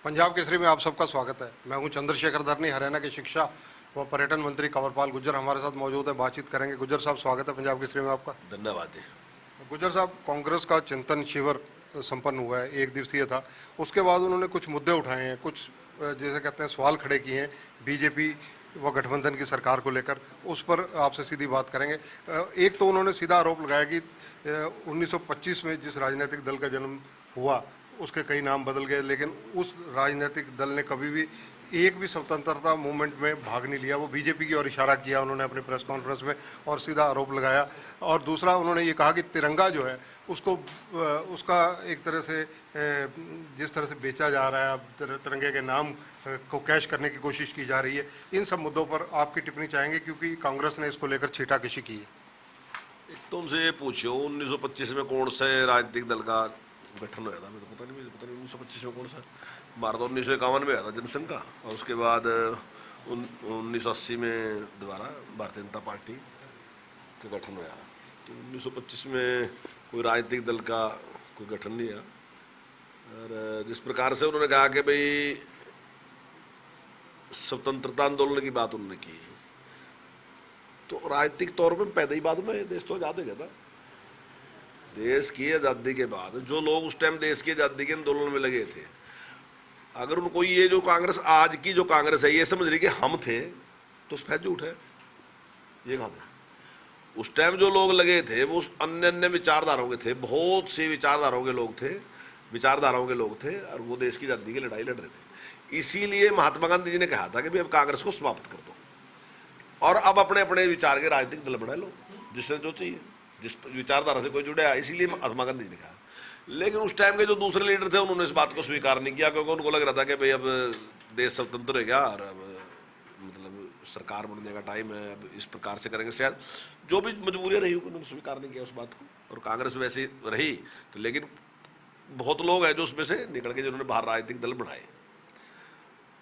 पंजाब केसरी में आप सबका स्वागत है। मैं हूं चंद्रशेखर धरनी, हरियाणा के शिक्षा व पर्यटन मंत्री कंवरपाल गुर्जर हमारे साथ मौजूद है, बातचीत करेंगे। गुर्जर साहब, स्वागत है पंजाब केसरी में आपका। धन्यवाद जी। गुर्जर साहब, कांग्रेस का चिंतन शिविर संपन्न हुआ है, एक दिवसीय था। उसके बाद उन्होंने कुछ मुद्दे उठाए हैं, कुछ जैसे कहते हैं सवाल खड़े किए हैं बीजेपी व गठबंधन की सरकार को लेकर। उस पर आपसे सीधी बात करेंगे। एक तो उन्होंने सीधा आरोप लगाया कि 1925 में जिस राजनीतिक दल का जन्म हुआ उसके कई नाम बदल गए, लेकिन उस राजनीतिक दल ने कभी भी एक भी स्वतंत्रता मूवमेंट में भाग नहीं लिया। वो बीजेपी की ओर इशारा किया उन्होंने अपने प्रेस कॉन्फ्रेंस में और सीधा आरोप लगाया। और दूसरा, उन्होंने ये कहा कि तिरंगा जो है उसको उसका एक तरह से जिस तरह से बेचा जा रहा है, अब तिरंगे के नाम को कैश करने की कोशिश की जा रही है। इन सब मुद्दों पर आपकी टिप्पणी चाहेंगे, क्योंकि कांग्रेस ने इसको लेकर छींटाकशी की है। एक तो उनसे ये पूछो 1925 में कौन से राजनीतिक दल का गठन हुआ था? मुझे पता नहीं 1925 में कौन सा। भारत 1951 में आया था जनसंघ का, और उसके बाद 1980 में दोबारा भारतीय जनता पार्टी का गठन हुआ। तो 1925 में कोई राजनीतिक दल का कोई गठन नहीं है। और जिस प्रकार से उन्होंने कहा कि भाई स्वतंत्रता आंदोलन की बात उन्होंने की, तो राजनीतिक तौर पर पैदा ही बाद में देश तो आज़ाद हो गया था। देश की आज़ादी के बाद जो लोग उस टाइम देश की आज़ादी के आंदोलन में लगे थे, अगर उनको ये जो कांग्रेस आज की जो कांग्रेस है ये समझ रही कि हम थे, तो सफेद झूठ है। ये कहा था उस टाइम जो लोग लगे थे वो अन्य अन्य विचारधाराओं के थे, बहुत सी विचारधाराओं के लोग थे, और वो देश की आज़ादी की लड़ाई लड़ रहे थे। इसीलिए महात्मा गांधी जी ने कहा था कि भाई अब कांग्रेस को समाप्त कर दो और अब अपने अपने विचार के राजनीतिक दल बना लो, जिसने जो चाहिए, जिस विचारधारा से कोई जुड़ा है। इसीलिए महात्मा गांधी जी ने कहा। लेकिन उस टाइम के जो दूसरे लीडर थे उन्होंने इस बात को स्वीकार नहीं किया, क्योंकि उनको लग रहा था कि भाई अब देश स्वतंत्र हो गया और अब मतलब सरकार बनने का टाइम है, अब इस प्रकार से करेंगे। शायद जो भी मजबूरियाँ रही उन्होंने स्वीकार नहीं किया उस बात को, और कांग्रेस वैसे रही। तो लेकिन बहुत लोग हैं जो उसमें से निकल के जिन्होंने बाहर राजनीतिक दल बनाए,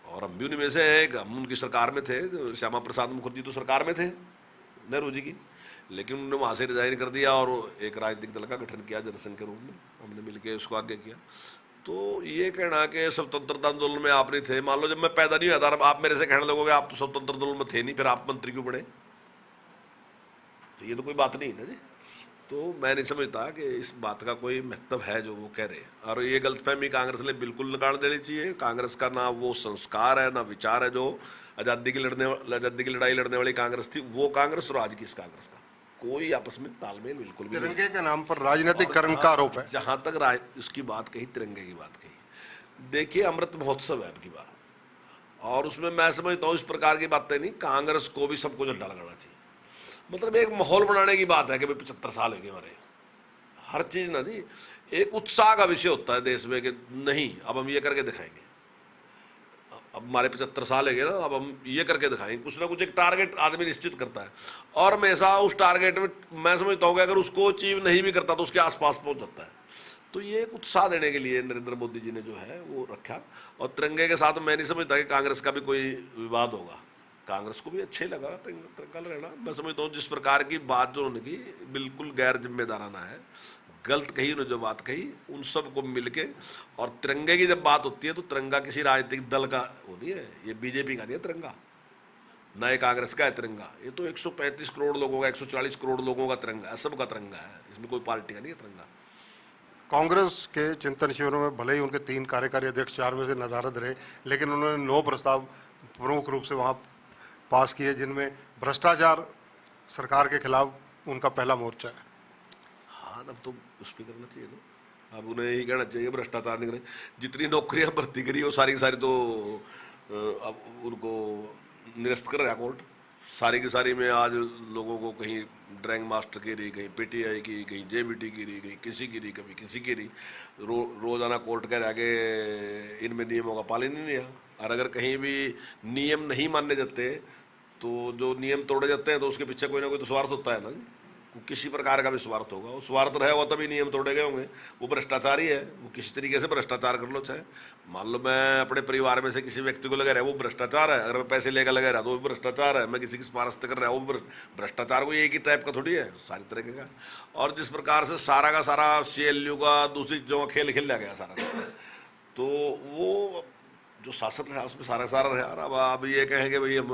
और हम भी उन्हीं में से हैं। हम उनकी सरकार में थे, श्यामा प्रसाद मुखर्जी तो सरकार में थे नेहरू जी की, लेकिन उन्होंने वहाँ से रिजाइन कर दिया और एक राजनीतिक दल का गठन किया जनसंघ के रूप में। हमने मिलकर उसको आगे किया। तो ये कहना कि स्वतंत्रता आंदोलन में आप नहीं थे, मान लो जब मैं पैदा नहीं हुआ था आप मेरे से कहने लगोगे आप तो स्वतंत्र आंदोलन में थे नहीं, फिर आप मंत्री क्यों बने? तो ये तो कोई बात नहीं है ना जी। तो मैं नहीं समझता कि इस बात का कोई महत्व है जो वो कह रहे हैं, और ये गलतफहमी कांग्रेस ने बिल्कुल निकाल देनी चाहिए। कांग्रेस का ना वो संस्कार है ना विचार है जो आज़ादी की लड़ाई लड़ने वाली कांग्रेस थी, वो कांग्रेस और आज की इस कांग्रेस का कोई आपस में तालमेल बिल्कुल भी नहीं। तिरंगे के नाम पर राजनीतिकरण का आरोप है। जहां तक उसकी बात कही, तिरंगे की बात कही, देखिए अमृत महोत्सव है आपकी बात, और उसमें मैं समझता हूँ इस प्रकार की बातें नहीं, कांग्रेस को भी सबको झंडा लगाना चाहिए। मतलब एक माहौल बनाने की बात है कि भाई 75 साल हो गए हमारे, हर चीज ना जी एक उत्साह का विषय होता है देश में कि नहीं अब हम ये करके दिखाएंगे, अब हमारे 75 साल है ना, अब हम ये करके दिखाएंगे। कुछ ना कुछ एक टारगेट आदमी निश्चित करता है, और हमेशा उस टारगेट में मैं समझता हूँ कि अगर उसको अचीव नहीं भी करता तो उसके आसपास पहुंच जाता है। तो ये एक उत्साह देने के लिए नरेंद्र मोदी जी ने जो है वो रखा। और तिरंगे के साथ मैं नहीं समझता कि कांग्रेस का भी कोई विवाद होगा, कांग्रेस को भी अच्छे लगा तिरंगा रहना। मैं समझता हूँ जिस प्रकार की बात जो उन्होंने की बिल्कुल गैर जिम्मेदाराना है, गलत कही उन्होंने जो बात कही, उन सबको मिलके। और तिरंगे की जब बात होती है तो तिरंगा किसी राजनीतिक दल का होती है, ये बीजेपी का नहीं है तिरंगा, ना ये कांग्रेस का है तिरंगा। ये तो 135 करोड़ लोगों का, 140 करोड़ लोगों का तिरंगा है, सबका तिरंगा है, इसमें कोई पार्टी का नहीं है तिरंगा। कांग्रेस के चिंतन शिविरों में भले ही उनके 3 कार्यकारी अध्यक्ष 4 में से नदारद रहे, लेकिन उन्होंने 9 प्रस्ताव प्रमुख रूप से वहाँ पास किए, जिनमें भ्रष्टाचार सरकार के खिलाफ उनका पहला मोर्चा है। हाँ, अब तो उस पर करना चाहिए ना, अब उन्हें यही कहना चाहिए भ्रष्टाचार नहीं करें। जितनी नौकरियां भर्ती करी वो सारी की सारी तो अब उनको निरस्त कर रहा है कोर्ट, सारी की सारी में। आज लोगों को कहीं ड्राइंग मास्टर की रही, कहीं पीटीआई की, कहीं जेबीटी की रही, कहीं किसी की रही, कभी किसी की रही। रोजाना कोर्ट कह रहा है कि इनमें नियमों का पालन ही नहीं है। और अगर कहीं भी नियम नहीं मानने जाते तो जो नियम तोड़े जाते हैं तो उसके पीछे कोई ना कोई तो स्वार्थ होता है ना जी, किसी प्रकार का भी स्वार्थ होगा। वो स्वार्थ रहेगा तभी नियम तोड़े गए होंगे। वो भ्रष्टाचार ही है, वो किसी तरीके से भ्रष्टाचार कर लो। चाहे मान लो मैं अपने परिवार में से किसी व्यक्ति को लगा रहा है, वो भ्रष्टाचार है। अगर मैं पैसे लेकर लगा रहा तो वो भ्रष्टाचार है। मैं किसी की सिफारिश कर रहा हूँ, वो भ्रष्टाचार। को एक ही टाइप का थोड़ी है, सारी तरीके का। और जिस प्रकार से सारा का सारा CLU का दूसरी जो खेल खेल लिया गया सारा, तो वो जो शासन रहा उसमें सारा सारा रहा। और अब ये कहेंगे भाई हम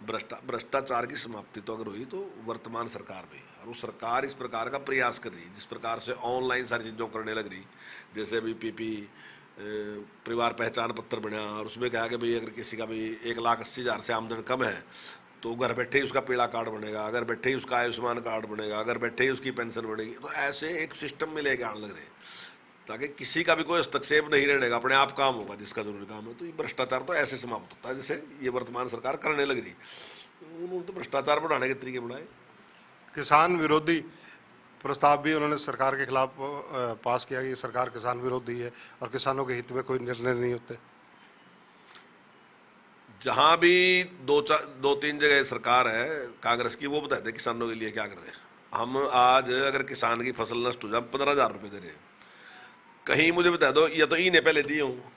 भ्रष्टाचार की समाप्ति तो अगर हुई तो वर्तमान सरकार में, और वो सरकार इस प्रकार का प्रयास कर रही है, जिस प्रकार से ऑनलाइन सारी चीज़ों करने लग रही, जैसे अभी पीपी परिवार पहचान पत्र बना, और उसमें कहा कि भाई अगर किसी का भी 1,80,000 से आमदन कम है तो घर बैठे ही उसका पीला कार्ड बनेगा, अगर बैठे ही उसका आयुष्मान कार्ड बनेगा, अगर बैठे ही उसकी पेंशन बनेगी। तो ऐसे एक सिस्टम में लेके आने लग रहे हैं ताकि किसी का भी कोई हस्तक्षेप नहीं रहेगा, अपने आप काम होगा जिसका जरूरी काम है। तो ये भ्रष्टाचार तो ऐसे समाप्त होता है जैसे ये वर्तमान सरकार करने लग रही। उन्होंने तो भ्रष्टाचार बढ़ाने के तरीके बनाए। किसान विरोधी प्रस्ताव भी उन्होंने सरकार के खिलाफ पास किया कि ये सरकार किसान विरोधी है और किसानों के हित में कोई निर्णय नहीं होते। जहां भी दो तीन जगह सरकार है कांग्रेस की, वो बताते किसानों के लिए क्या कर रहे हैं। हम आज अगर किसान की फसल नष्ट हो जाए 15,000 रुपये दे रहे हैं, कहीं मुझे बता दो या तो इन्हें पहले दिए हूँ,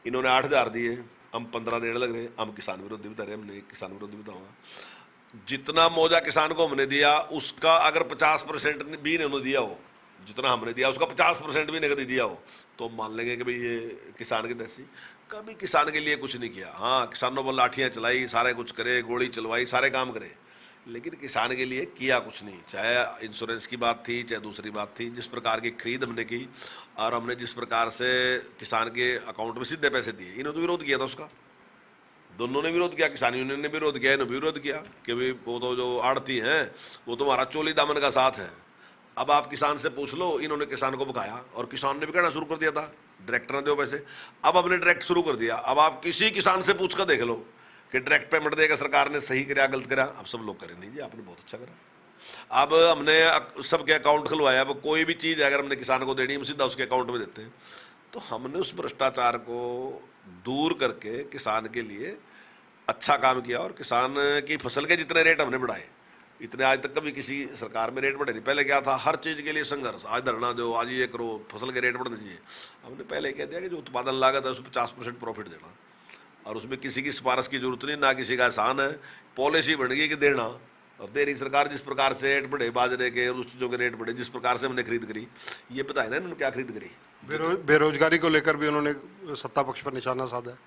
इन्होंने 8,000 दिए, हम 15 देने लग रहे हैं, हम किसान विरोधी बता रहे हैं। हमने किसान विरोधी बताऊंगा, जितना मौजा किसान को हमने दिया उसका अगर 50% भी इन्होंने दिया हो, जितना हमने दिया उसका 50% भी नगदी दिया हो, तो मान लेंगे कि भाई ये किसान की देसी। कभी किसान के लिए कुछ नहीं किया। हाँ, किसानों पर लाठियाँ चलाई, सारे कुछ करे, गोली चलवाई, सारे काम करे, लेकिन किसान के लिए किया कुछ नहीं। चाहे इंश्योरेंस की बात थी, चाहे दूसरी बात थी, जिस प्रकार की खरीद हमने की और हमने जिस प्रकार से किसान के अकाउंट में सीधे पैसे दिए, इन्होंने तो विरोध किया था उसका। दोनों ने विरोध किया, किसान यूनियन ने विरोध किया, इन्होंने विरोध किया कि भाई वो तो जो आड़ती हैं वो तुम्हारा चोली दामन का साथ है। अब आप किसान से पूछ लो, इन्होंने किसान को बकाया और किसान ने भी कहना शुरू कर दिया था डायरेक्टर ने दो पैसे। अब हमने डायरेक्ट शुरू कर दिया। अब आप किसी किसान से पूछ कर देख लो कि डायरेक्ट पेमेंट देगा सरकार ने, सही कराया गलत करा। अब सब लोग करें नहीं जी आपने बहुत अच्छा करा। अब हमने सबके अकाउंट खुलवाया। अब कोई भी चीज़ अगर हमने किसान को देनी, हम सीधा उसके अकाउंट में देते हैं। तो हमने उस भ्रष्टाचार को दूर करके किसान के लिए अच्छा काम किया, और किसान की फसल के जितने रेट हमने बढ़ाए, इतने आज तक कभी किसी सरकार में रेट बढ़े नहीं। पहले क्या था, हर चीज़ के लिए संघर्ष, आज धरना दो, आज ये करो, फसल के रेट बढ़ने चाहिए। हमने पहले कह दिया कि जो उत्पादन लागत है उसमें 50% प्रॉफिट देना, और उसमें किसी की सिफारिश की जरूरत नहीं, ना किसी का एहसान है। पॉलिसी बन गई कि देना, और दे रही सरकार। जिस प्रकार से रेट बढ़े बाजरे के और उस चीज़ों के रेट बढ़े, जिस प्रकार से हमने खरीद करी, ये पता है ना इन्होंने क्या खरीद करी। बेरोजगारी को लेकर भी उन्होंने सत्ता पक्ष पर निशाना साधा है।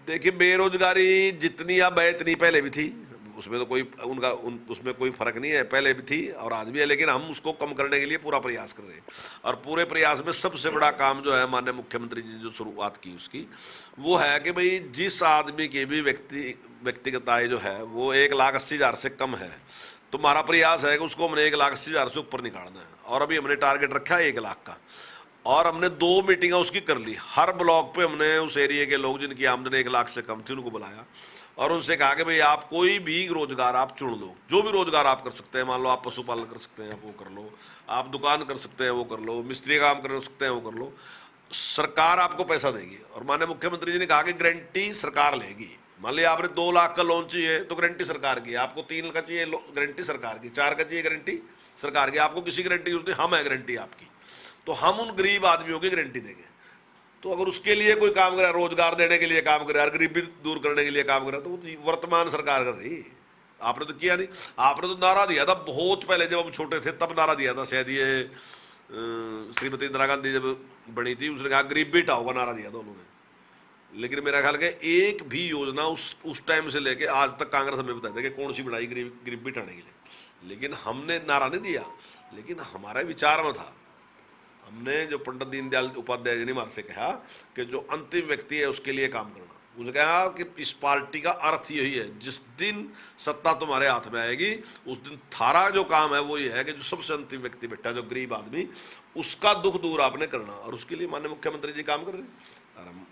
देखिए, बेरोजगारी जितनी अब है इतनी पहले भी थी, उसमें तो कोई उसमें कोई फर्क नहीं है, पहले भी थी और आज भी है। लेकिन हम उसको कम करने के लिए पूरा प्रयास कर रहे हैं, और पूरे प्रयास में सबसे बड़ा काम जो है माननीय मुख्यमंत्री जी ने जो शुरुआत की उसकी, वो है कि भाई जिस आदमी की भी व्यक्तिगत आय जो है वो 1,80,000 से कम है, तो हमारा प्रयास है कि उसको हमने 1,80,000 से ऊपर निकालना है। और अभी हमने टारगेट रखा है 1 लाख का, और हमने 2 मीटिंगें उसकी कर ली। हर ब्लॉक पे हमने उस एरिया के लोग जिनकी आमदनी 1 लाख से कम थी उनको बुलाया और उनसे कहा कि भाई आप कोई भी रोजगार आप चुन लो, जो भी रोजगार आप कर सकते हैं। मान लो आप पशुपालन कर सकते हैं, आप वो कर लो, आप दुकान कर सकते हैं, वो कर लो, मिस्त्री काम कर सकते हैं, वो कर लो, सरकार आपको पैसा देगी। और माननीय मुख्यमंत्री जी ने कहा कि गारंटी सरकार लेगी। मान लिया आपने 2 लाख का लोन चाहिए तो गारंटी सरकार की, आपको 3 का चाहिए गारंटी सरकार की, 4 का चाहिए गारंटी सरकार की, आपको किसी गारंटी की जरूरत नहीं, हम है गारंटी आपकी। तो हम उन गरीब आदमियों की गारंटी देंगे। तो अगर उसके लिए कोई काम करे, रोजगार देने के लिए काम करे और गरीबी दूर करने के लिए काम करे, तो वर्तमान सरकार कर रही। आपने तो किया नहीं। आपने तो नारा दिया था बहुत पहले, जब हम छोटे थे तब नारा दिया था, शायद ये श्रीमती इंदिरा गांधी जब बनी थी, उसने कहा गरीबी हटाओ, नारा दिया था उन्होंने। लेकिन मेरा ख्याल है एक भी योजना उस टाइम से लेके आज तक कांग्रेस हमें बताई थी कि कौन सी बनाई गरीबी हटाने के लिए। लेकिन हमने नारा नहीं दिया, लेकिन हमारे विचार में था। हमने जो पंडित दीनदयाल उपाध्याय जी ने हमारे से कहा कि जो अंतिम व्यक्ति है उसके लिए काम करना। उन्होंने कहा कि इस पार्टी का अर्थ यही है, जिस दिन सत्ता तुम्हारे हाथ में आएगी उस दिन थारा जो काम है वो ये है कि जो सबसे अंतिम व्यक्ति बैठा, जो गरीब आदमी, उसका दुख दूर आपने करना। और उसके लिए माननीय मुख्यमंत्री जी काम कर रहे हैं और हम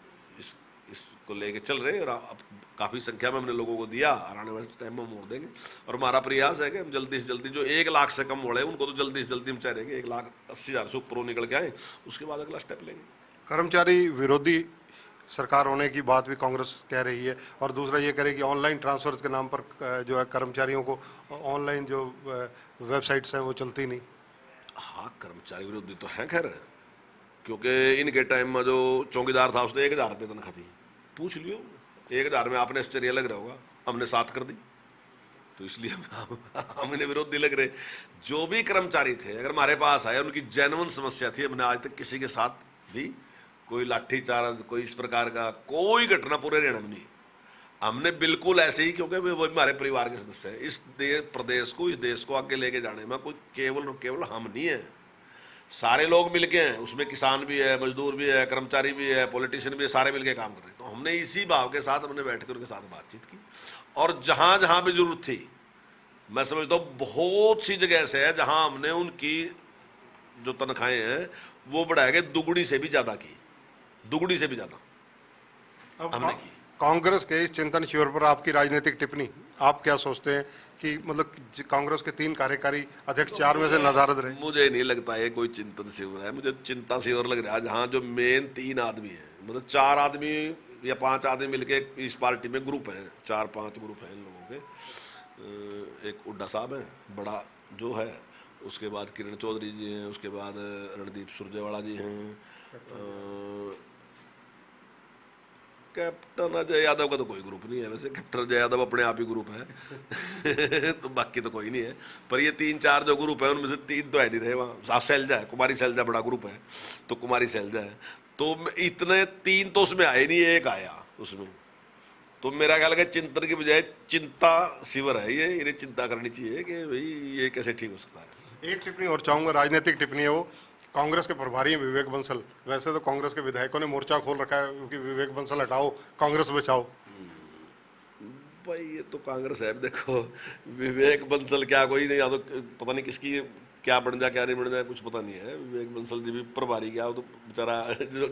इसको लेके चल रहे हैं। और अब काफ़ी संख्या में हमने लोगों को दिया, और आने वाले टाइम में हम मोड़ देंगे। और हमारा प्रयास है कि हम जल्दी से जल्दी जो 1 लाख से कम मोड़े उनको तो जल्दी से जल्दी हम चाह रहे हैं कि 1,80,000 से ऊपर निकल के आए, उसके बाद अगला स्टेप लेंगे। कर्मचारी विरोधी सरकार होने की बात भी कांग्रेस कह रही है, और दूसरा ये कह रही है कि ऑनलाइन ट्रांसफर के नाम पर जो है कर्मचारियों को ऑनलाइन जो वेबसाइट्स हैं वो चलती नहीं। हाँ, कर्मचारी विरोधी तो हैं खैर, क्योंकि इनके टाइम में जो चौकीदार था उसने 1,000 रुपये तनख्वाह थी। पूछ लियो, 1,000 में आपने आश्चर्य लग रहा होगा, हमने 7 कर दी। तो इसलिए हम इन्हें विरोधी लग रहे। जो भी कर्मचारी थे अगर हमारे पास आए, उनकी जेन्युइन समस्या थी, हमने आज तक किसी के साथ नहीं, कोई लाठीचार्ज, कोई इस प्रकार का कोई घटना पूरे हरियाणा में नहीं। हमने बिल्कुल ऐसे ही, क्योंकि वो हमारे परिवार के सदस्य हैं, इस प्रदेश को, इस देश को आगे लेके जाने में कोई केवल हम नहीं है, सारे लोग मिलके हैं। उसमें किसान भी है, मजदूर भी है, कर्मचारी भी है, पॉलिटिशियन भी है, सारे मिलके काम कर रहे हैं। तो हमने इसी भाव के साथ हमने बैठ कर उनके साथ बातचीत की, और जहां जहां भी जरूरत थी, मैं समझता हूँ बहुत सी जगह ऐसे है जहां हमने उनकी जो तनख्वाहें हैं वो बढ़ा के दुगुनी से भी ज्यादा की, दुगुनी से भी ज्यादा अब हमने की। कांग्रेस के इस चिंतन शिविर पर आपकी राजनीतिक टिप्पणी, आप क्या सोचते हैं कि मतलब कांग्रेस के 3 कार्यकारी अध्यक्ष 4 में से नदारद रहे? मुझे नहीं लगता है कोई चिंतन शिविर है, मुझे चिंता शिविर लग रहा है जहाँ जो मेन 3 आदमी हैं, मतलब 4 आदमी या 5 आदमी मिलके इस पार्टी में ग्रुप है, 4-5 ग्रुप हैं इन लोगों के। एक हुड्डा साहब है बड़ा जो है, उसके बाद किरण चौधरी जी हैं, उसके बाद रणदीप सुरजेवाला जी हैं, कैप्टन अजय यादव का तो कोई ग्रुप नहीं है वैसे, कैप्टन अजय यादव अपने आप ही ग्रुप है तो बाकी तो कोई नहीं है। पर ये 3-4 जो ग्रुप है उनमें से 3 तो है नहीं रहे वहाँ। शैलजा है, कुमारी शैलजा बड़ा ग्रुप है, तो कुमारी शैलजा है, तो इतने 3 तो उसमें आए नहीं, एक आया उसमें। तो मेरा ख्याल है चिंतन की बजाय चिंता शिविर है ये, इन्हें चिंता करनी चाहिए कि भाई ये कैसे ठीक हो सकता है। एक टिप्पणी और चाहूंगा, राजनीतिक टिप्पणी है वो। कांग्रेस के प्रभारी हैं विवेक बंसल, वैसे तो कांग्रेस के विधायकों ने मोर्चा खोल रखा है क्योंकि विवेक बंसल हटाओ, कांग्रेस बचाओ। भाई ये तो कांग्रेस है, देखो विवेक बंसल क्या कोई नहीं, या तो पता नहीं किसकी क्या बन जाए क्या नहीं बन जाए कुछ पता नहीं है। विवेक बंसल जी भी प्रभारी क्या, वो तो बेचारा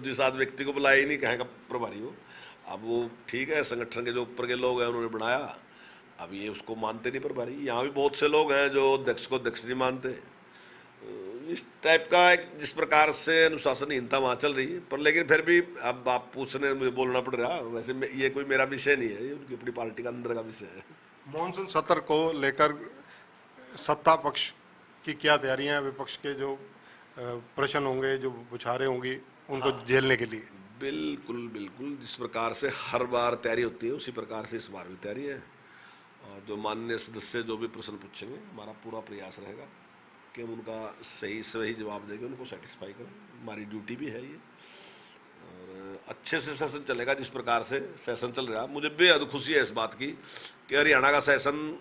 जिस आदमी व्यक्ति को बुलाया ही नहीं कहेगा प्रभारी हो। अब वो ठीक है, संगठन के जो ऊपर के लोग हैं उन्होंने बनाया, अब ये उसको मानते नहीं प्रभारी। यहाँ भी बहुत से लोग हैं जो अध्यक्ष को अध्यक्ष नहीं मानते। इस टाइप का एक जिस प्रकार से अनुशासनहीनता वहाँ चल रही है, पर लेकिन फिर भी अब आप पूछने मुझे बोलना पड़ रहा, वैसे ये कोई मेरा विषय नहीं है, ये उनकी अपनी पार्टी का अंदर का विषय है। मॉनसून सत्र को लेकर सत्ता पक्ष की क्या तैयारियां हैं? विपक्ष के जो प्रश्न होंगे, जो बुछारें होंगी, उनको झेलने के लिए? बिल्कुल बिल्कुल, जिस प्रकार से हर बार तैयारी होती है उसी प्रकार से इस बार भी तैयारी है। और जो माननीय सदस्य जो भी प्रश्न पूछेंगे, हमारा पूरा प्रयास रहेगा कि हम उनका सही जवाब देंगे, उनको सेटिस्फाई करें, हमारी ड्यूटी भी है ये। और अच्छे से सेशन चलेगा जिस प्रकार से सेशन चल रहा है। मुझे बेहद खुशी है इस बात की कि हरियाणा का सेशन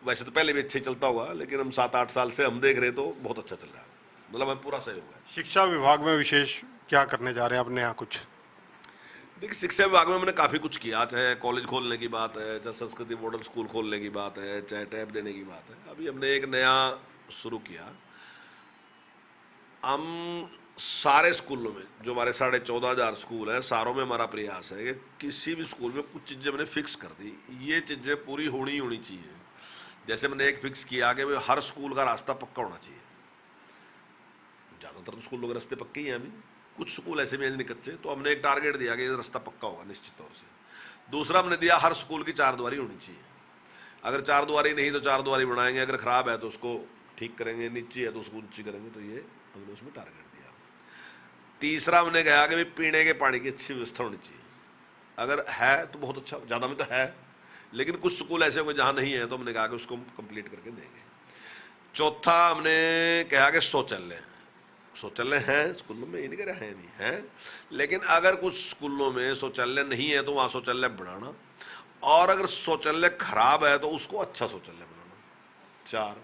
वैसे तो पहले भी अच्छा ही चलता होगा, लेकिन हम 7-8 साल से हम देख रहे तो बहुत अच्छा चल रहा है, मतलब हमें पूरा सहयोग है। शिक्षा विभाग में विशेष क्या करने जा रहे हैं अपने यहाँ कुछ? देखिए शिक्षा विभाग में हमने काफ़ी कुछ किया, चाहे कॉलेज खोलने की बात है, चाहे संस्कृति मॉडल स्कूल खोलने की बात है, चाहे टैब देने की बात है। अभी हमने एक नया शुरू किया, हम सारे स्कूलों में जो हमारे 14,500 स्कूल हैं, सारों में हमारा प्रयास है कि किसी भी स्कूल में कुछ चीज़ें मैंने फिक्स कर दी, ये चीज़ें पूरी होनी चाहिए। जैसे मैंने एक फिक्स किया कि हर स्कूल का रास्ता पक्का होना चाहिए। ज़्यादातर तो स्कूलों के रास्ते पक्के ही हैं, अभी कुछ स्कूल ऐसे भी नहीं कच्चे, तो हमने एक टारगेट दिया कि ये रास्ता पक्का होगा निश्चित तौर से। दूसरा हमने दिया हर स्कूल की 4 द्वारी होनी चाहिए, अगर 4 द्वारी नहीं तो 4 द्वारी बनाएंगे, अगर ख़राब है तो उसको ठीक करेंगे, नीची है तो उसको ऊंची करेंगे। तो ये हमने उसमें टारगेट दिया। तीसरा हमने कहा कि भाई पीने के पानी की अच्छी व्यवस्था होनी चाहिए, अगर है तो बहुत अच्छा, ज़्यादा में तो है, लेकिन कुछ स्कूल ऐसे होंगे जहाँ नहीं है, तो हमने कहा कि उसको कंप्लीट करके देंगे। चौथा हमने कहा कि शौचालय हैं स्कूलों में, ये नहीं कह रहे हैं नहीं है, लेकिन अगर कुछ स्कूलों में शौचालय नहीं है तो वहाँ शौचालय बनाना, और अगर शौचालय खराब है तो उसको अच्छा शौचालय बनाना। 4,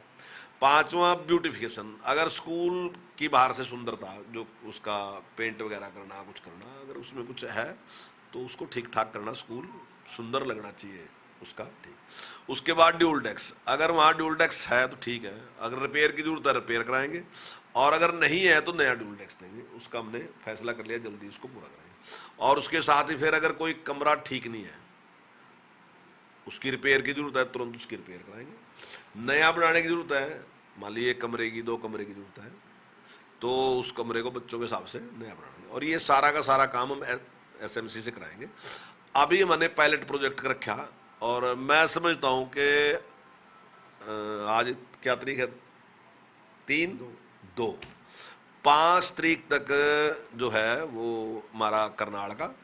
5वां ब्यूटिफिकेशन, अगर स्कूल की बाहर से सुंदरता, जो उसका पेंट वगैरह करना, कुछ करना, अगर उसमें कुछ है तो उसको ठीक ठाक करना, स्कूल सुंदर लगना चाहिए उसका, ठीक। उसके बाद ड्यूल टैक्स, अगर वहाँ ड्यूल टैक्स है तो ठीक है, अगर रिपेयर की जरूरत है रिपेयर कराएंगे, और अगर नहीं है तो नया ड्यूल टैक्स देंगे। उसका हमने फैसला कर लिया, जल्दी उसको पूरा करेंगे। और उसके साथ ही फिर अगर कोई कमरा ठीक नहीं है, उसकी रिपेयर की जरूरत है, तुरंत उसकी रिपेयर कराएंगे। नया बनाने की जरूरत है, मान लीजिए 1 कमरे की 2 कमरे की जरूरत है, तो उस कमरे को बच्चों के हिसाब से नया बनाएंगे। और ये सारा का सारा काम हम SMC से कराएंगे। अभी मैंने पायलट प्रोजेक्ट रखा, और मैं समझता हूँ कि आज क्या तारीख है, 5 तारीख तक जो है वो हमारा करनाल का,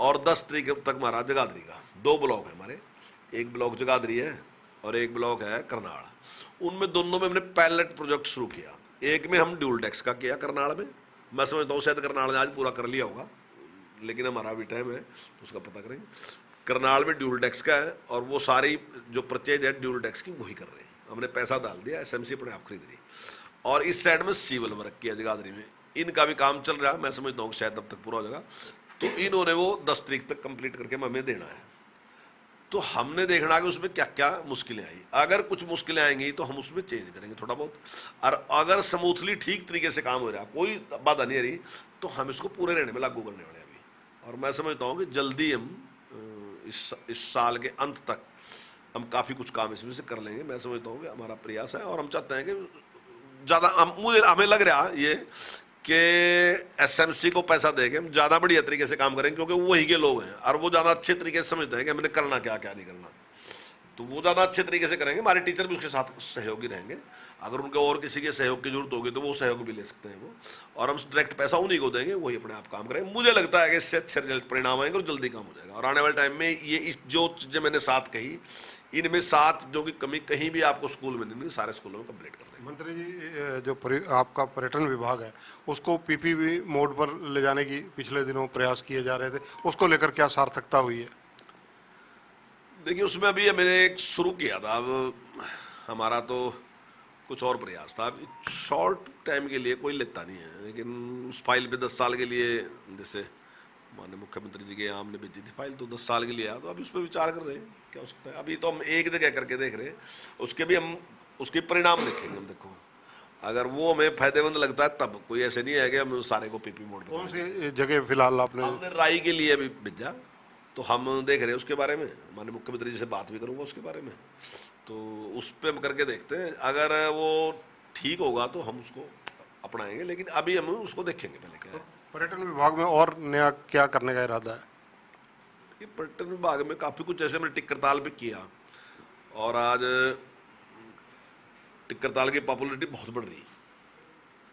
और 10 तारीख तक हमारा जगाधरी का। 2 ब्लॉक है हमारे, एक ब्लॉक जगाधरी है और एक ब्लॉक है करनाल। उनमें दोनों में हमने पायलट प्रोजेक्ट शुरू किया। एक में हम ड्यूल टैक्स का किया करनाल में, मैं समझता हूँ शायद करनाल ने आज पूरा कर लिया होगा, लेकिन हमारा भी टाइम है तो उसका पता करेंगे। करनाल में ड्यूल टैक्स का है और वो सारी जो परचेज है ड्यूल टैक्स की वही कर रहे हैं। हमने पैसा डाल दिया, एसएमसी अपने आप खरीद रही। और इस साइड में सिविल वर्क किया जगाधरी में, इनका भी काम चल रहा है, मैं समझता हूँ शायद अब तक पूरा हो जाएगा। तो इन्होंने वो 10 तारीख तक कंप्लीट करके हमें देना है। तो हमने देखना कि उसमें क्या क्या मुश्किलें आई। अगर कुछ मुश्किलें आएंगी तो हम उसमें चेंज करेंगे थोड़ा बहुत, और अगर स्मूथली ठीक तरीके से काम हो रहा, कोई बाधा नहीं आ रही, तो हम इसको पूरे रहने में लागू करने वाले हैं अभी। और मैं समझता हूँ कि जल्दी हम इस साल के अंत तक हम काफ़ी कुछ काम इसमें से कर लेंगे। मैं समझता हूँ कि हमारा प्रयास है और हम चाहते हैं कि ज़्यादा हमें लग रहा ये कि एसएमसी को पैसा देके हम ज़्यादा बढ़िया तरीके से काम करेंगे, क्योंकि वही के लोग हैं और वो ज़्यादा अच्छे तरीके से समझते हैं कि हमने करना क्या क्या नहीं करना। तो वो ज़्यादा अच्छे तरीके से करेंगे, हमारे टीचर भी उसके साथ सहयोगी रहेंगे। अगर उनके और किसी के सहयोग की जरूरत होगी तो वो सहयोग भी ले सकते हैं वो, और हम डायरेक्ट पैसा उन्हीं को देंगे, वही अपने आप काम करेंगे। मुझे लगता है कि इससे अच्छे रिजल्ट परिणाम आएंगे और जल्दी काम हो जाएगा। और आने वाले टाइम में ये जो चीज़ें मैंने 7 कही, इनमें 7 जो कि कमी कहीं भी आपको स्कूल में नहीं मिली, सारे स्कूलों में कंप्लीट कर देंगे। मंत्री जी, जो आपका पर्यटन विभाग है उसको पीपीपी मोड पर ले जाने की पिछले दिनों प्रयास किए जा रहे थे, उसको लेकर क्या सार्थकता हुई है? देखिए, उसमें अभी मैंने एक शुरू किया था, अब हमारा तो कुछ और प्रयास था। अभी शॉर्ट टाइम के लिए कोई लेता नहीं है, लेकिन उस फाइल पे 10 साल के लिए, जैसे माननीय मुख्यमंत्री जी के यहाँ हमने भेजी थी फाइल, तो 10 साल के लिए आया, तो अभी उस पर विचार कर रहे हैं क्या हो सकता है। अभी तो हम एक जगह करके देख रहे हैं, उसके भी हम उसके परिणाम देखेंगे हम। देखो, अगर वो हमें फायदेमंद लगता है तब, कोई ऐसे नहीं है कि हम सारे को पीपी मोड। कौन सी जगह फिलहाल हमने राई के लिए अभी भेजा, तो हम देख रहे हैं उसके बारे में, माननीय मुख्यमंत्री जी से बात भी करूंगा उसके बारे में, तो उस पर हम करके देखते हैं। अगर वो ठीक होगा तो हम उसको अपनाएंगे, लेकिन अभी हम उसको देखेंगे पहले क्या है। पर्यटन विभाग में और नया क्या करने का इरादा है? ये पर्यटन विभाग में काफ़ी कुछ, जैसे हमने टिक्करताल पे किया, और आज टिक्करताल की पॉपुलरिटी बहुत बढ़ रही है।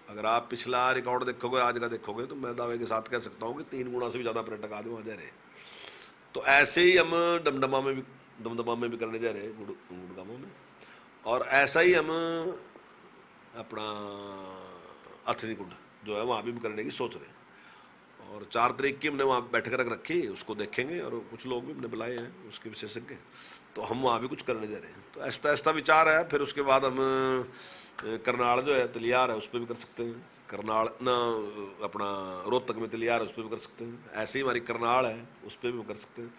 अगर आप पिछला रिकॉर्ड देखोगे, आज का देखोगे, तो मैं दावे के साथ कह सकता हूँ कि 3 गुना से भी ज़्यादा पर्यटक आज वहाँ जा रहे हैं। तो ऐसे ही हम दमदमा में भी करने जा रहे हैं, गुड़गांव में, और ऐसा ही हम अपना अथनी कुंड जो है वहाँ भी करने की सोच रहे हैं। और 4 तारीख की हमने वहाँ बैठक रख रखी, उसको देखेंगे, और कुछ लोग भी हमने बुलाए हैं उसके विशेषज्ञ, तो हम वहाँ भी कुछ करने जा रहे हैं। तो ऐसा ऐसा विचार है। फिर उसके बाद हम करनाल जो है तलियार है, उस पर भी कर सकते हैं। करनाल ना अपना रोहतक में तलियार है, उस पर भी कर सकते हैं। ऐसे ही हमारी करनाल है, उस पर भी कर सकते हैं।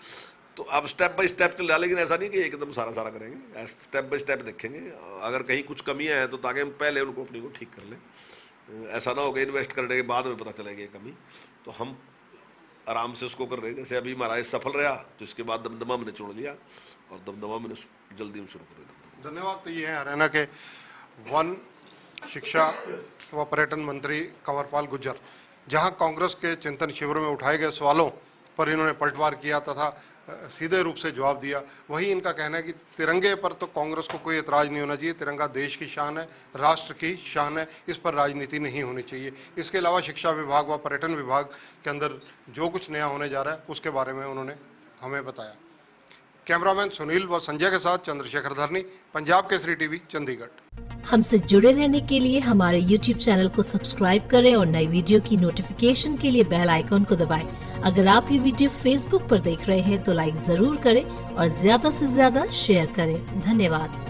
तो अब स्टेप बाय स्टेप चल रहा है, लेकिन ऐसा नहीं कि एकदम सारा करेंगे, स्टेप बाय स्टेप देखेंगे। अगर कहीं कुछ कमियाँ हैं तो ताकि हम पहले उनको अपनी को ठीक कर लें। ऐसा ना हो कि इन्वेस्ट करने के बाद में पता चलेगी कमी, तो हम आराम से उसको कर रहे हैं। जैसे अभी हमारा ये सफल रहा, तो इसके बाद दमदमा मैंने छोड़ लिया, और दमदमा मैंने जल्दी में शुरू कर दिया। धन्यवाद। तो ये है हरियाणा के वन, शिक्षा व पर्यटन मंत्री कंवरपाल गुर्जर। जहां कांग्रेस के चिंतन शिविर में उठाए गए सवालों पर इन्होंने पलटवार किया तथा सीधे रूप से जवाब दिया। वही इनका कहना है कि तिरंगे पर तो कांग्रेस को कोई एतराज़ नहीं होना चाहिए, तिरंगा देश की शान है, राष्ट्र की शान है, इस पर राजनीति नहीं होनी चाहिए। इसके अलावा शिक्षा विभाग व पर्यटन विभाग के अंदर जो कुछ नया होने जा रहा है उसके बारे में उन्होंने हमें बताया। कैमरामैन सुनील व संजय के साथ चंद्रशेखर धरनी, पंजाब केसरी टीवी, चंडीगढ़। हमसे जुड़े रहने के लिए हमारे YouTube चैनल को सब्सक्राइब करें और नई वीडियो की नोटिफिकेशन के लिए बेल आइकॉन को दबाएं। अगर आप ये वीडियो Facebook पर देख रहे हैं तो लाइक जरूर करें और ज्यादा से ज्यादा शेयर करें। धन्यवाद।